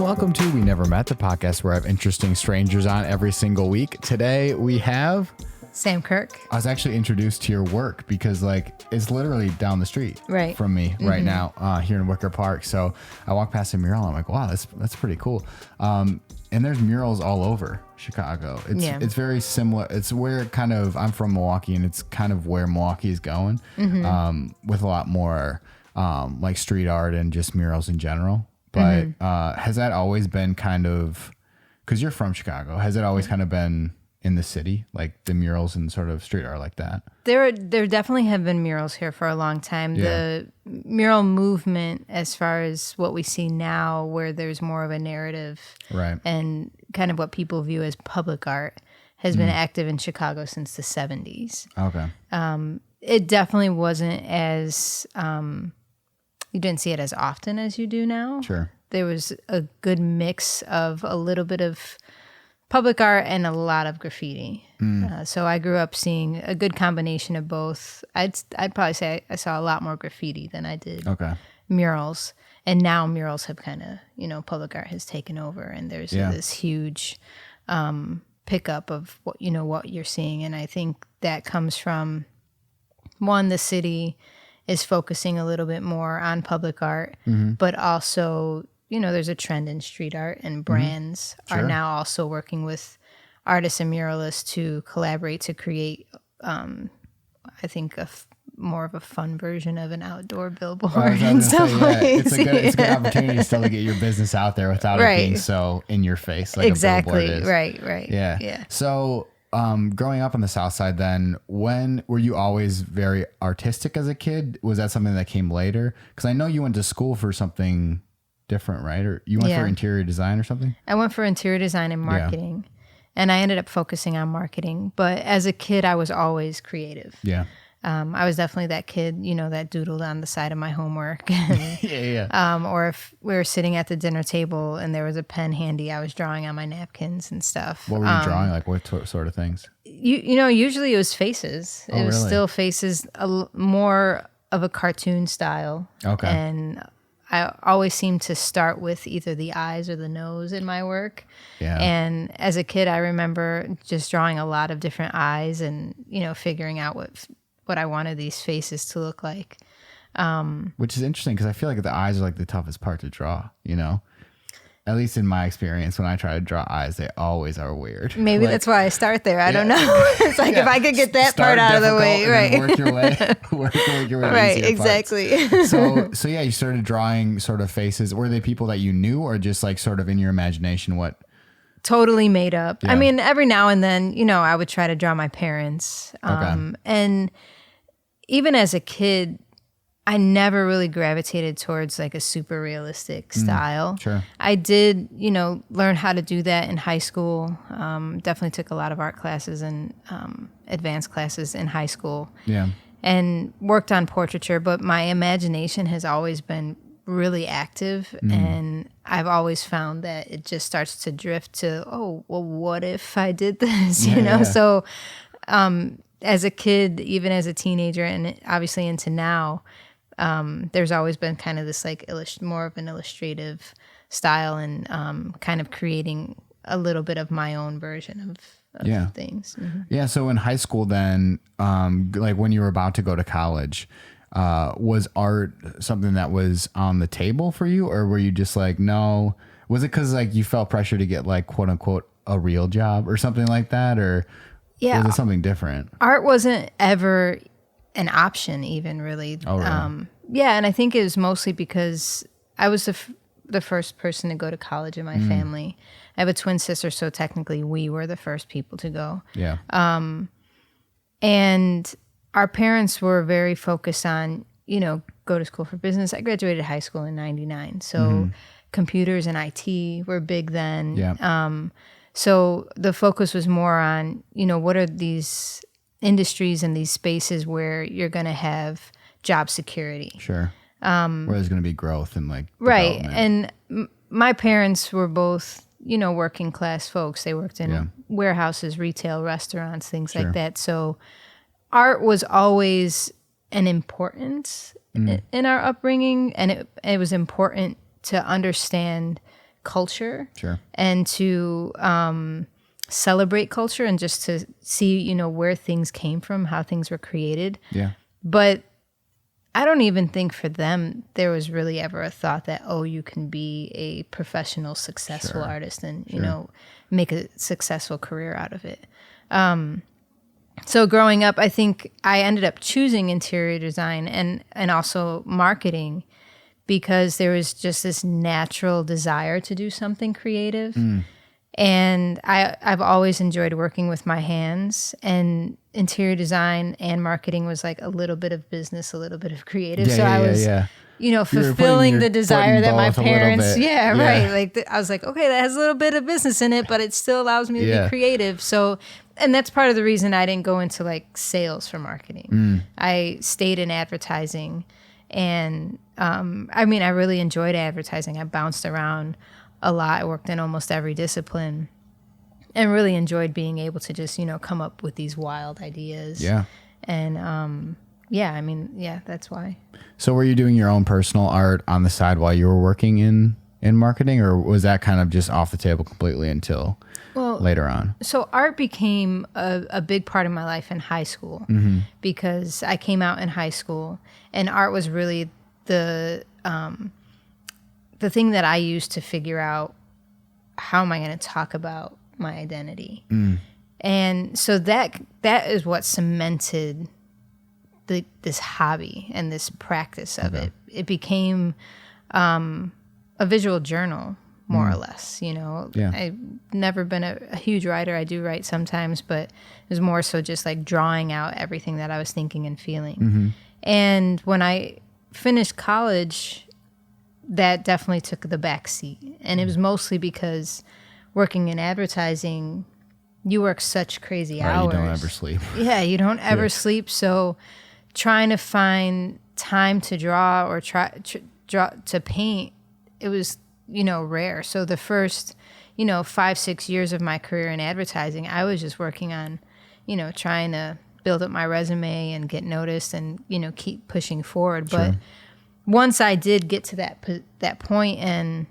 Welcome to We Never Met, the podcast where I have interesting strangers on every single week. Today we have Sam Kirk. I was actually introduced to your work because it's literally down the street from me right now here in Wicker Park. So I walk past a mural. I'm like, wow, that's pretty cool. And there's murals all over Chicago. It's very similar. It's where I'm from Milwaukee, and it's kind of where Milwaukee is going with a lot more like street art and just murals in general. But has that always been because you're from Chicago, has it always kind of been in the city, like the murals and sort of street art like that? There definitely have been murals here for a long time. Yeah. The mural movement, as far as what we see now, where there's more of a narrative and kind of what people view as public art, has been active in Chicago since the 70s. Okay. It definitely wasn't as... you didn't see it as often as you do now. Sure. There was a good mix of a little bit of public art and a lot of graffiti. So I grew up seeing a good combination of both. I'd probably say I saw a lot more graffiti than I did murals. And now murals have kind of, public art has taken over, and there's this huge pickup of what you're seeing. And I think that comes from, one, the city is focusing a little bit more on public art, but also, there's a trend in street art, and brands are now also working with artists and muralists to collaborate to create, I think, more of a fun version of an outdoor billboard in some ways. It's a good opportunity still to get your business out there without it being so in your face like a billboard is. Right. Yeah. So, growing up on the South Side, then, were you always very artistic as a kid? Was that something that came later? Because I know you went to school for something different, right? Or you went for interior design or something? I went for interior design and marketing, and I ended up focusing on marketing. But as a kid, I was always creative. Yeah. I was definitely that kid, that doodled on the side of my homework. Or if we were sitting at the dinner table and there was a pen handy, I was drawing on my napkins and stuff. What were you drawing? Like what sort of things? Usually it was faces. It was still faces, more of a cartoon style. Okay. And I always seemed to start with either the eyes or the nose in my work. Yeah. And as a kid, I remember just drawing a lot of different eyes and, figuring out what I wanted these faces to look like. Which is interesting because I feel like the eyes are like the toughest part to draw, At least in my experience, when I try to draw eyes, they always are weird. Maybe that's why I start there. I don't know. It's like if I could get that part out of the way, right? Work your way right, exactly. So yeah, you started drawing sort of faces. Were they people that you knew, or just like sort of in your imagination? What? Totally made up. Yeah. I mean, every now and then, I would try to draw my parents. And even as a kid, I never really gravitated towards like a super realistic style. Sure. I did, learn how to do that in high school. Definitely took a lot of art classes and advanced classes in high school. Yeah. And worked on portraiture, but my imagination has always been really active, and I've always found that it just starts to drift to, oh, well, what if I did this? So as a kid, even as a teenager, and obviously into now, there's always been kind of this like more of an illustrative style, and kind of creating a little bit of my own version of things. Yeah. So in high school then, like when you were about to go to college, was art something that was on the table for you, or were you just like, no? Was it because like you felt pressure to get like quote unquote a real job or something like that, or was it something different? Art wasn't ever an option, even really. Oh, really? And I think it was mostly because I was the first person to go to college in my family. I have a twin sister, so technically we were the first people to go. Yeah. And our parents were very focused on, go to school for business. I graduated high school in 99. So computers and IT were big then. Yeah. So the focus was more on, what are these industries and these spaces where you're going to have job security. Sure. Where there's going to be growth and like right. And my parents were both, working class folks. They worked in warehouses, retail, restaurants, things like that. So art was always an importance in our upbringing, and it was important to understand culture Sure. and to celebrate culture and just to see, you know, where things came from, how things were created. Yeah. But I don't even think for them there was really ever a thought that, oh, you can be a professional, successful artist and, you know, make a successful career out of it. So growing up, I think I ended up choosing interior design and also marketing because there was just this natural desire to do something creative. And I've always enjoyed working with my hands, and interior design and marketing was like a little bit of business, a little bit of creative. I was, you know, fulfilling the desire that my parents, right. Like I was like, okay, that has a little bit of business in it, but it still allows me to be creative. So, and that's part of the reason I didn't go into like sales for marketing. I stayed in advertising, and I mean, I really enjoyed advertising. I bounced around a lot. I worked in almost every discipline and really enjoyed being able to just, you know, come up with these wild ideas. Yeah. And I mean, that's why. So were you doing your own personal art on the side while you were working in marketing, or was that kind of just off the table completely until later on? So art became a big part of my life in high school because I came out in high school, and art was really the thing that I used to figure out how am I going to talk about my identity. And so that is what cemented this hobby and this practice of it. It became a visual journal, more or less, you know. I've never been a huge writer. I do write sometimes, but it was more so just like drawing out everything that I was thinking and feeling. And when I finished college, that definitely took the back seat. And it was mostly because working in advertising, you work such crazy hours. You don't ever sleep. Yeah, you don't ever sleep. So trying to find time to draw or draw to paint, it was, you know, rare. So the first, you know, 5-6 years of my career in advertising, I was just working on, you know, trying to build up my resume and get noticed and, you know, keep pushing forward. But once I did get to that point and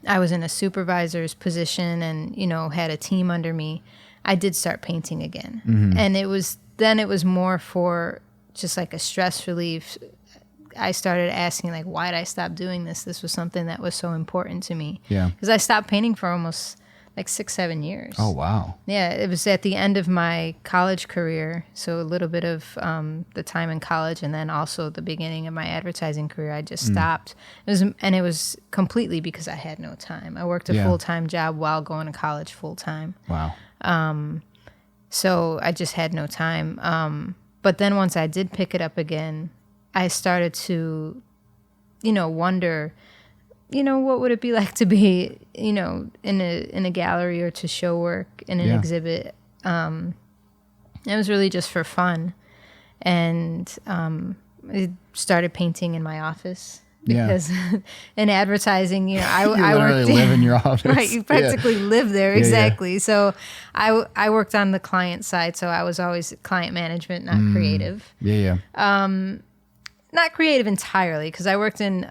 I was in a supervisor's position and, you know, had a team under me, I did start painting again. And it was more for just like a stress relief. I started asking, like, why did I stop doing this? This was something that was so important to me. Yeah. Because I stopped painting for almost like 6-7 years. Oh, wow. Yeah, it was at the end of my college career. So a little bit of the time in college and then also the beginning of my advertising career, I just stopped. It was completely because I had no time. I worked a full-time job while going to college full-time. Wow. So I just had no time. But then once I did pick it up again, I started to, you know, wonder, you know, what would it be like to be, you know, in a gallery or to show work in an exhibit. It was really just for fun. And I started painting in my office because in advertising, you know, I literally live in your office. Right, you practically live there, exactly. So I worked on the client side, so I was always client management, not creative. Not creative entirely, because I worked in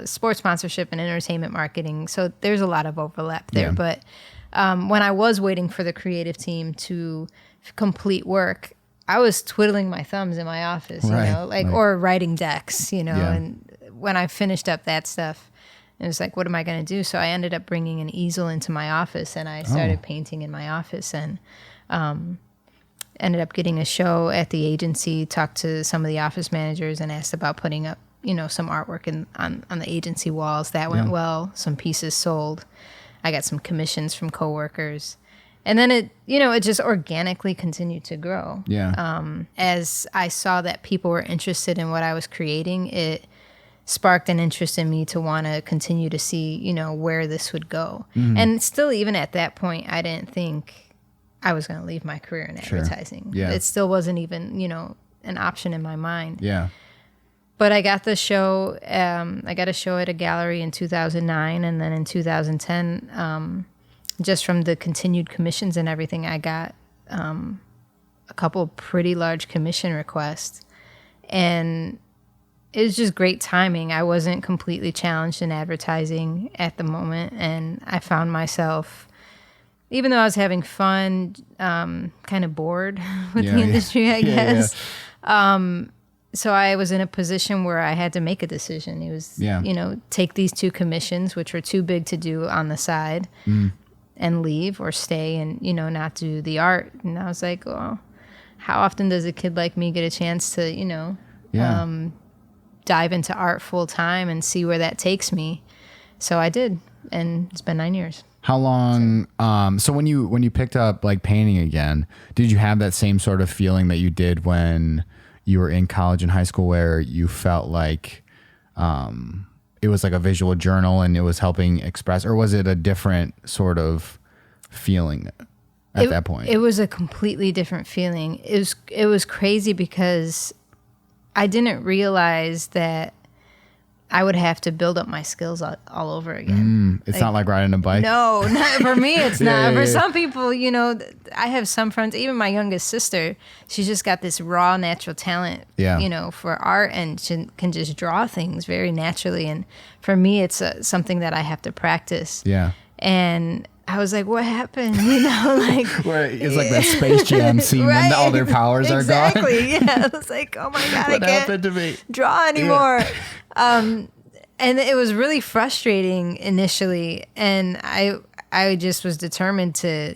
sports sponsorship and entertainment marketing, so there's a lot of overlap there. But when I was waiting for the creative team to complete work, I was twiddling my thumbs in my office, you know, like or writing decks, you know. And when I finished up that stuff, it was like, what am I going to do? So I ended up bringing an easel into my office, and I started painting in my office, and ended up getting a show at the agency, talked to some of the office managers and asked about putting up, you know, some artwork on the agency walls. That went well. Some pieces sold. I got some commissions from coworkers. And then it just organically continued to grow. As I saw that people were interested in what I was creating, it sparked an interest in me to want to continue to see, you know, where this would go. And still, even at that point, I didn't think I was going to leave my career in advertising. It still wasn't even, you know, an option in my mind. But I got the show. I got a show at a gallery in 2009, and then in 2010, just from the continued commissions and everything, I got a couple pretty large commission requests, and it was just great timing. I wasn't completely challenged in advertising at the moment, and I found myself, even though I was having fun, kind of bored with the industry, I guess. So I was in a position where I had to make a decision. It was, take these 2 commissions, which were too big to do on the side, and leave or stay and, not do the art. And I was like, well, how often does a kid like me get a chance to, dive into art full time and see where that takes me? So I did, and it's been 9 years. How long? So when you picked up like painting again, did you have that same sort of feeling that you did when you were in college and high school, where you felt like it was like a visual journal and it was helping express, or was it a different sort of feeling at that point? It was a completely different feeling. It was crazy because I didn't realize that I would have to build up my skills all over again. It's not like riding a bike. No, not for me. It's not. For some people, I have some friends, even my youngest sister, she's just got this raw natural talent, for art, and she can just draw things very naturally. And for me, it's something that I have to practice. Yeah. And I was like, what happened? Where it's like that Space Jam scene when all their powers are gone. Exactly. Yeah. I was like, oh my God, I can't draw anymore. And it was really frustrating initially. And I just was determined to,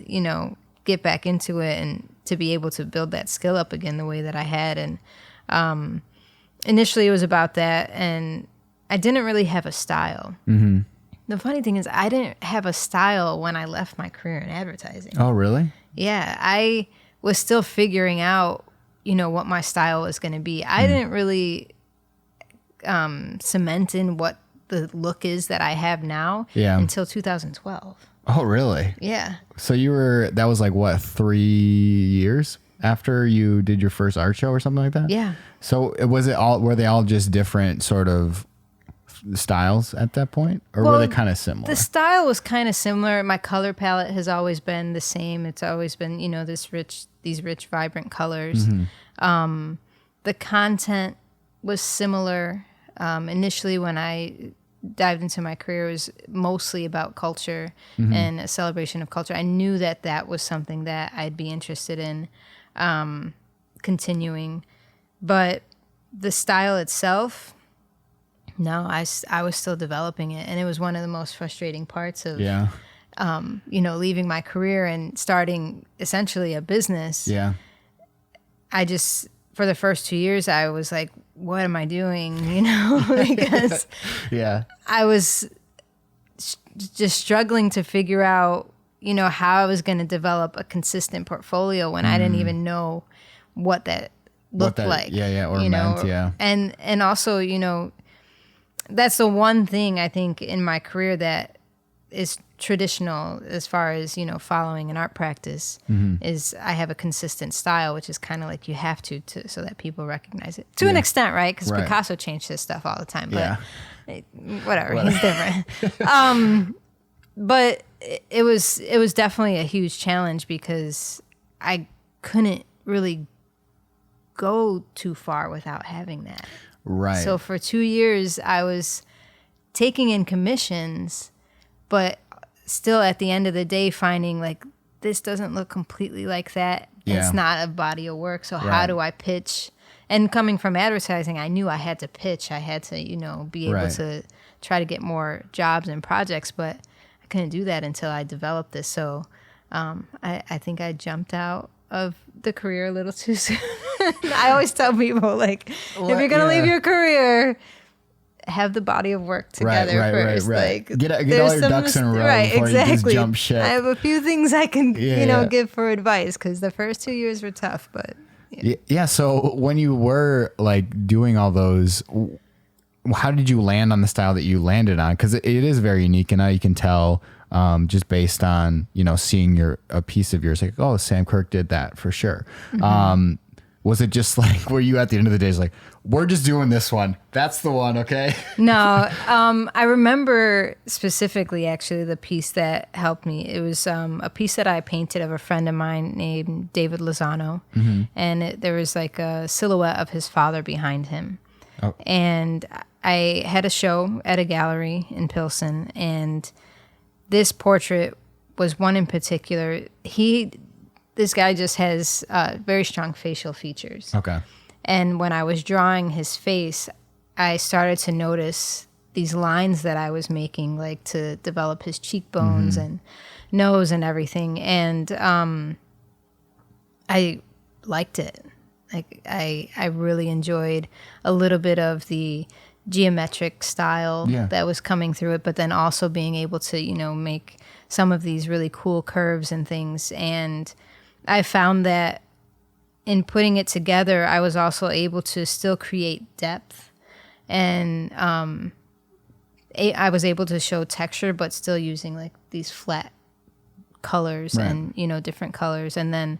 get back into it and to be able to build that skill up again the way that I had. And initially it was about that. And I didn't really have a style. Mm-hmm. The funny thing is, I didn't have a style when I left my career in advertising. Oh, really? Yeah. I was still figuring out, what my style was going to be. I didn't really cement in what the look is that I have now until 2012. Oh, really? Yeah. So that was like what, 3 years after you did your first art show or something like that? Yeah. So were they all just different sort of styles at that point, or were they kind of similar? The style was kind of similar. My color palette has always been the same. It's always been, these rich, vibrant colors. Mm-hmm. The content was similar. Initially, when I dived into my career, it was mostly about culture and a celebration of culture. I knew that was something that I'd be interested in continuing, but the style itself, no, I was still developing it, and it was one of the most frustrating parts of, leaving my career and starting essentially a business. Yeah, I just, for the first 2 years, I was like, what am I doing? Because I was just struggling to figure out, how I was going to develop a consistent portfolio when I didn't even know what that looked like. Or meant, And also, that's the one thing I think in my career that is traditional as far as, following an art practice is I have a consistent style, which is kind of like you have to so that people recognize it to an extent, right? Because Picasso changed his stuff all the time, but whatever, he's different. But it was definitely a huge challenge because I couldn't really go too far without having that. Right. So for 2 years, I was taking in commissions, but still at the end of the day, finding like, this doesn't look completely like that. Yeah. It's not a body of work. So how do I pitch? And coming from advertising, I knew I had to pitch. I had to, be able to try to get more jobs and projects, but I couldn't do that until I developed this. So I think I jumped out of the career a little too soon. I always tell people, like, if you're going to leave your career, have the body of work together first. Right. Like, get all your ducks in a row before you just jump ship. I have a few things I can, give for advice, because the first 2 years were tough, but. Yeah. So when you were like doing all those, how did you land on the style that you landed on? Because it is very unique, and now you can tell just based on, seeing a piece of yours, like, oh, Sam Kirk did that for sure. Mm-hmm. Was it just like, were you at the end of the day is like, we're just doing this one. That's the one. Okay. No. I remember specifically actually the piece that helped me. It was a piece that I painted of a friend of mine named David Lozano. Mm-hmm. And there was like a silhouette of his father behind him. And I had a show at a gallery in Pilsen, and this portrait was one in particular. This guy just has very strong facial features. Okay. And when I was drawing his face, I started to notice these lines that I was making, like to develop his cheekbones and nose and everything. And I liked it. Like I really enjoyed a little bit of the geometric style that was coming through it, but then also being able to, make some of these really cool curves and things. And I found that in putting it together, I was also able to still create depth. And I was able to show texture, but still using like these flat colors and, different colors. And then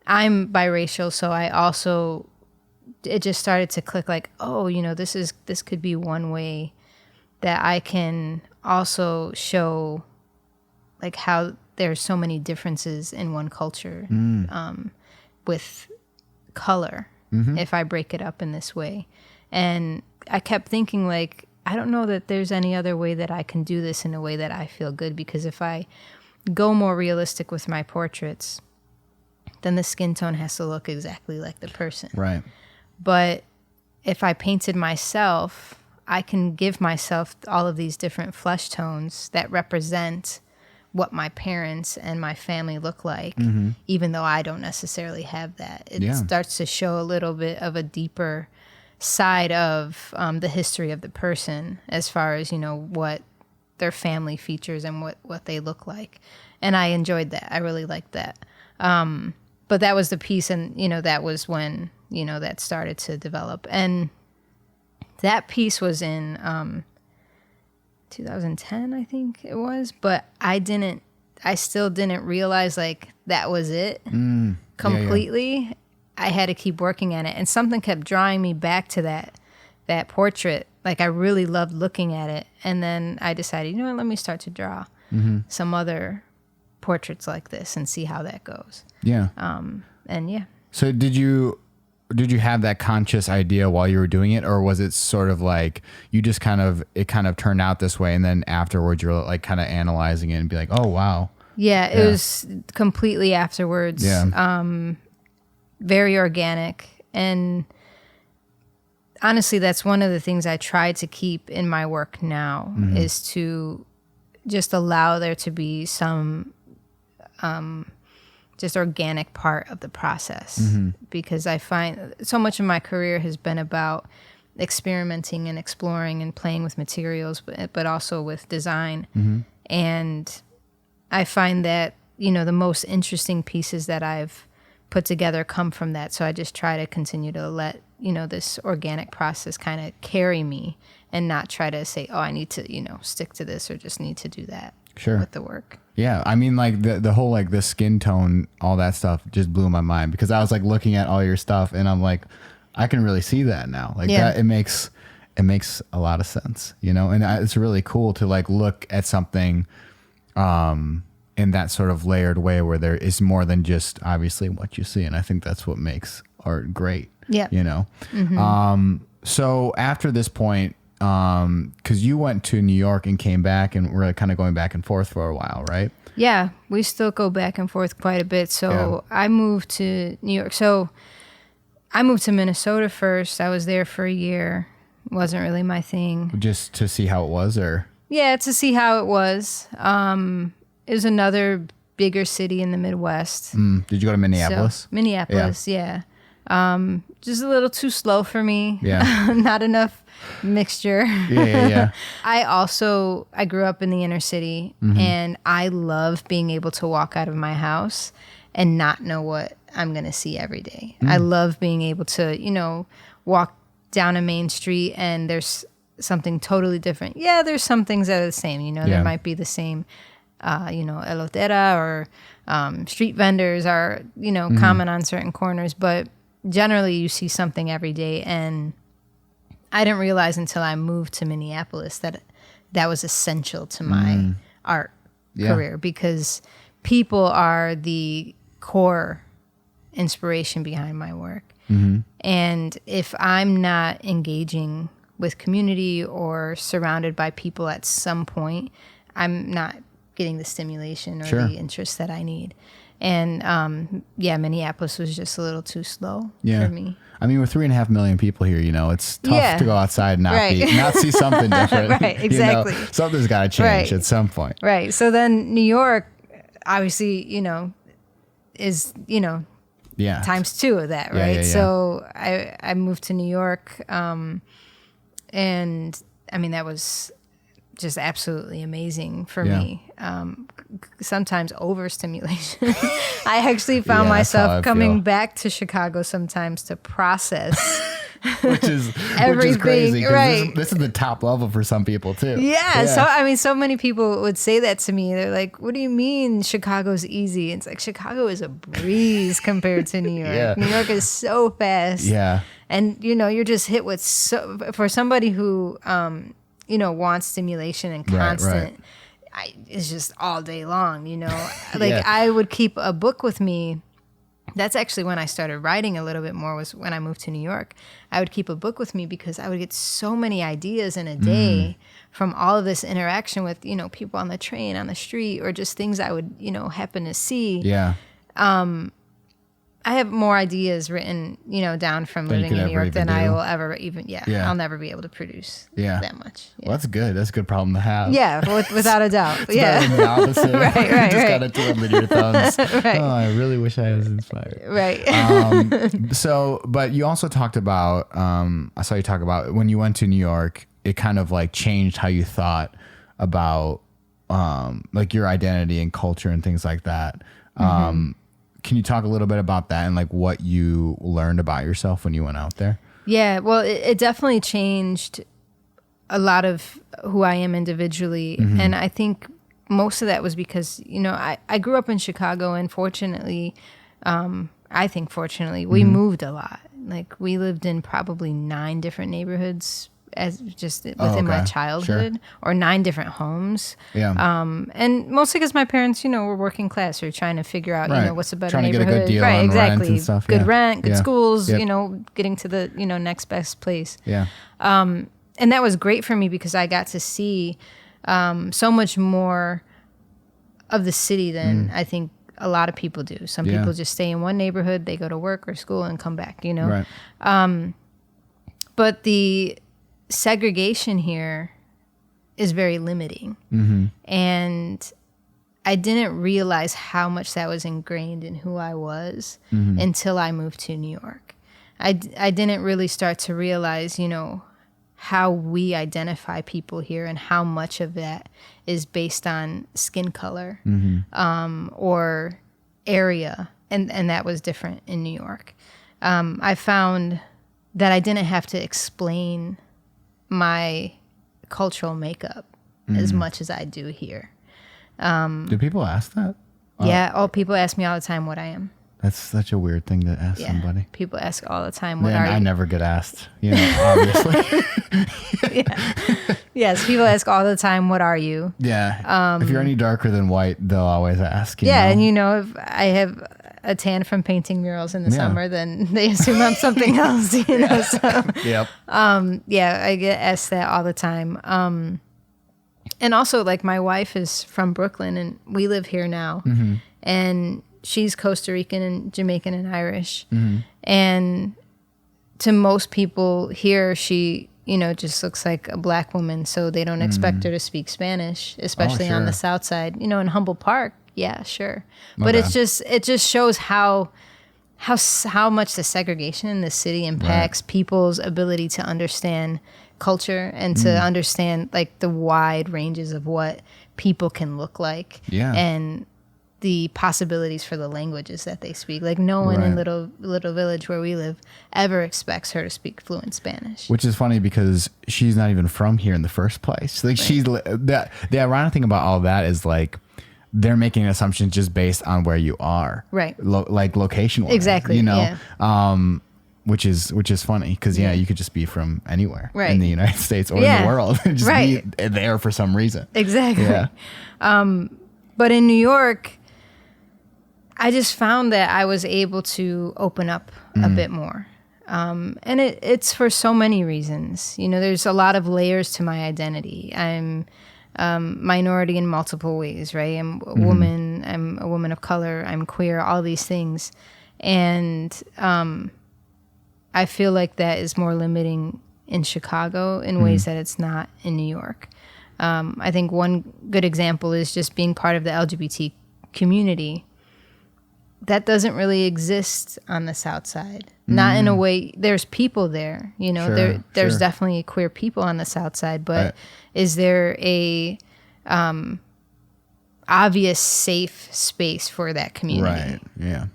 I'm biracial, so it just started to click like, oh, this could be one way that I can also show like how there's so many differences in one culture with color if I break it up in this way. And I kept thinking like, I don't know that there's any other way that I can do this in a way that I feel good, because if I go more realistic with my portraits, then the skin tone has to look exactly like the person. Right. But if I painted myself, I can give myself all of these different flesh tones that represent what my parents and my family look like, even though I don't necessarily have that. It starts to show a little bit of a deeper side of the history of the person, as far as, what their family features and what they look like. And I enjoyed that. I really liked that. But that was the piece, and, that was when, that started to develop. And that piece was in 2010, I think it was. But I still didn't realize, like, that was it completely. Yeah. I had to keep working at it. And something kept drawing me back to that portrait. Like, I really loved looking at it. And then I decided, let me start to draw some other portraits like this and see how that goes. Yeah. And yeah. So did you have that conscious idea while you were doing it, or was it sort of like you just it kind of turned out this way, and then afterwards you're like kind of analyzing it and be like, oh wow. Yeah, it was completely afterwards. Yeah. Very organic. And honestly, that's one of the things I try to keep in my work now, is to just allow there to be some just organic part of the process, because I find so much of my career has been about experimenting and exploring and playing with materials, but also with design. And I find that, the most interesting pieces that I've put together come from that. So I just try to continue to let, this organic process kind of carry me, and not try to say, oh, I need to, stick to this, or just need to do that with the work. Yeah. I mean, like the whole, like the skin tone, all that stuff just blew my mind, because I was like looking at all your stuff and I'm like, I can really see that now. Like that, it makes a lot of sense, and it's really cool to like look at something, in that sort of layered way where there is more than just obviously what you see. And I think that's what makes art great. Yeah. So after this point, because you went to New York and came back, and we're kind of going back and forth for a while, right? Yeah, we still go back and forth quite a bit. So I moved to New York. So I moved to Minnesota first. I was there for a year. It wasn't really my thing. Just to see how it was, or? Yeah, to see how it was. It was another bigger city in the Midwest. Did you go to Minneapolis? So, Minneapolis, yeah. Just a little too slow for me. Yeah. Not enough mixture. Yeah. I grew up in the inner city, and I love being able to walk out of my house and not know what I'm going to see every day. I love being able to, walk down a main street and there's something totally different. Yeah, there's some things that are the same, there might be the same, elotera or street vendors are, common on certain corners, but generally you see something every day. And I didn't realize until I moved to Minneapolis that was essential to my art career, because people are the core inspiration behind my work. Mm-hmm. And if I'm not engaging with community or surrounded by people at some point, I'm not getting the stimulation or the interest that I need. And Minneapolis was just a little too slow for me. I mean, with 3.5 million people here, it's tough to go outside and not see something different. Right, exactly. Something's got to change at some point. Right. So then New York, obviously, is, times 2 of that, right? Yeah. So I moved to New York, and I mean, that was just absolutely amazing for me. Sometimes overstimulation. I actually found myself coming back to Chicago sometimes to process which is crazy. Right. This is the top level for some people too. Yeah. So I mean, so many people would say that to me. They're like, "What do you mean Chicago's easy?" It's like Chicago is a breeze compared to New York. New York is so fast. Yeah. And you're just hit with for somebody who wants stimulation and constant. It's just all day long, I would keep a book with me. That's actually when I started writing a little bit more, was when I moved to New York. I would keep a book with me because I would get so many ideas in a day from all of this interaction with, people on the train, on the street, or just things I would, happen to see. Yeah. I have more ideas written, down from living in New York than I will ever even, I'll never be able to produce that much. Yeah. Well, that's good. That's a good problem to have. Yeah, without a doubt. It's better than the opposite. Right. You just got to twiddle your thumbs. Right. Oh, I really wish I was inspired. Right. But you also talked about, I saw you talk about when you went to New York, it kind of like changed how you thought about like your identity and culture and things like that. Can you talk a little bit about that and like what you learned about yourself when you went out there? Yeah, well, it definitely changed a lot of who I am individually. Mm-hmm. And I think most of that was because, I grew up in Chicago, and fortunately, we moved a lot. Like, we lived in probably 9 different neighborhoods as just within my childhood, or 9 different homes. Yeah. And mostly because my parents, were working class, or trying to figure out, what's a better neighborhood. Trying to get a good deal on exactly. rent and stuff. Good rent, good schools, getting to the, next best place. Yeah. And that was great for me because I got to see so much more of the city than I think a lot of people do. Some people just stay in one neighborhood, they go to work or school and come back, Right. But the segregation here is very limiting. Mm-hmm. And I didn't realize how much that was ingrained in who I was until I moved to New York. I didn't really start to realize, how we identify people here and how much of that is based on skin color or area. And that was different in New York. I found that I didn't have to explain my cultural makeup as much as I do here. Do people ask that? Yeah. People ask me all the time what I am. That's such a weird thing to ask somebody. People ask all the time what are you. I never get asked, obviously. Yes, people ask all the time, what are you? Yeah. If you're any darker than white, they'll always ask. And if I have a tan from painting murals in the summer, then they assume I'm something else, So, yep. I get asked that all the time. And also, like, my wife is from Brooklyn, and we live here now. Mm-hmm. And she's Costa Rican and Jamaican and Irish. Mm-hmm. And to most people here, she, just looks like a black woman, so they don't expect her to speak Spanish, especially on the South Side. In Humboldt Park, yeah, sure. But it just shows how much the segregation in the city impacts people's ability to understand culture and to understand like the wide ranges of what people can look like. Yeah. And the possibilities for the languages that they speak. Like, no one in little village where we live ever expects her to speak fluent Spanish. Which is funny because she's not even from here in the first place. Like, the ironic thing about all that is like they're making assumptions just based on where you are, right? Like location, exactly. Which is funny because you could just be from anywhere in the United States or in the world and just be there for some reason. Exactly. Yeah. But in New York, I just found that I was able to open up a bit more. And it's for so many reasons. You know, there's a lot of layers to my identity. I'm minority in multiple ways, right? I'm a woman. I'm a woman of color. I'm queer. All these things, and I feel like that is more limiting in Chicago in ways that it's not in New York. I think one good example is just being part of the LGBT community. That doesn't really exist on the South Side. Not in a way. There's people there, you know. There's definitely queer people on the South Side, but is there a obvious safe space for that community? Right. Yeah.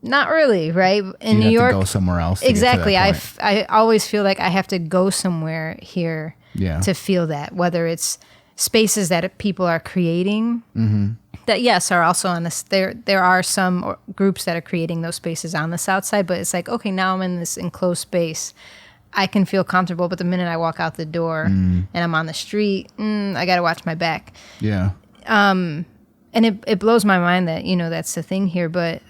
Not really, right? In New York, to go somewhere else. Exactly. I always feel like I have to go somewhere here to feel that, whether it's spaces that people are creating that, yes, are also on this. There are some groups that are creating those spaces on the South Side, but it's like, okay, now I'm in this enclosed space. I can feel comfortable, but the minute I walk out the door and I'm on the street, I got to watch my back. Yeah. And it blows my mind that, you know, that's the thing here, but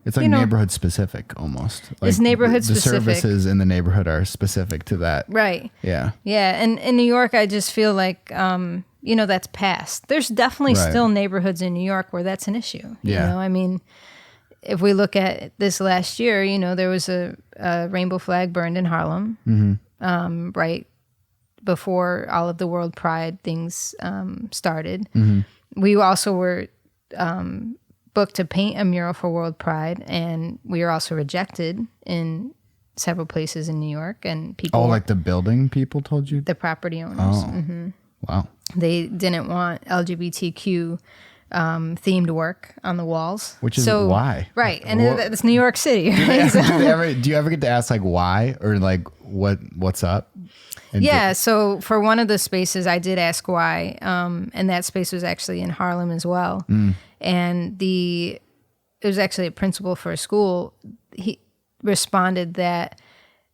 it's like neighborhood specific almost. Like it's neighborhood specific. The services in the neighborhood are specific to that. Right. Yeah. Yeah. And in New York, I just feel like, you know, that's past. There's definitely still neighborhoods in New York where that's an issue. You know, I mean, if we look at this last year, you know, there was a rainbow flag burned in Harlem, right before all of the WorldPride things started. We also were booked to paint a mural for WorldPride, and we were also rejected in several places in New York. And people, like the building people told you, the property owners. Oh, wow. They didn't want LGBTQ themed work on the walls, which is why, right? And it's New York City. Right? Do you ever get to ask like why or like what's up? And so for one of the spaces, I did ask why, and that space was actually in Harlem as well. And it was actually a principal for a school. He responded that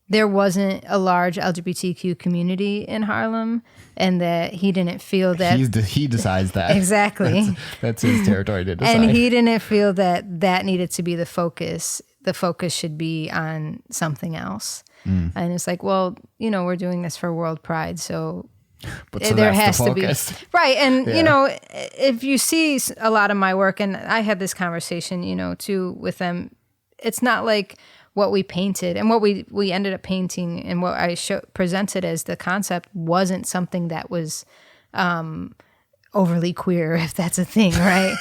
there wasn't a large LGBTQ community in Harlem, and that he didn't feel that he decides that exactly. That's his territory to decide. And he didn't feel that needed to be the focus. The focus should be on something else. And it's like, well, you know, we're doing this for WorldPride, so there has to be right. And you know, if you see a lot of my work, and I had this conversation, you know, too with them, it's not like what we painted and what we ended up painting and what I presented as the concept wasn't something that was overly queer, if that's a thing, right?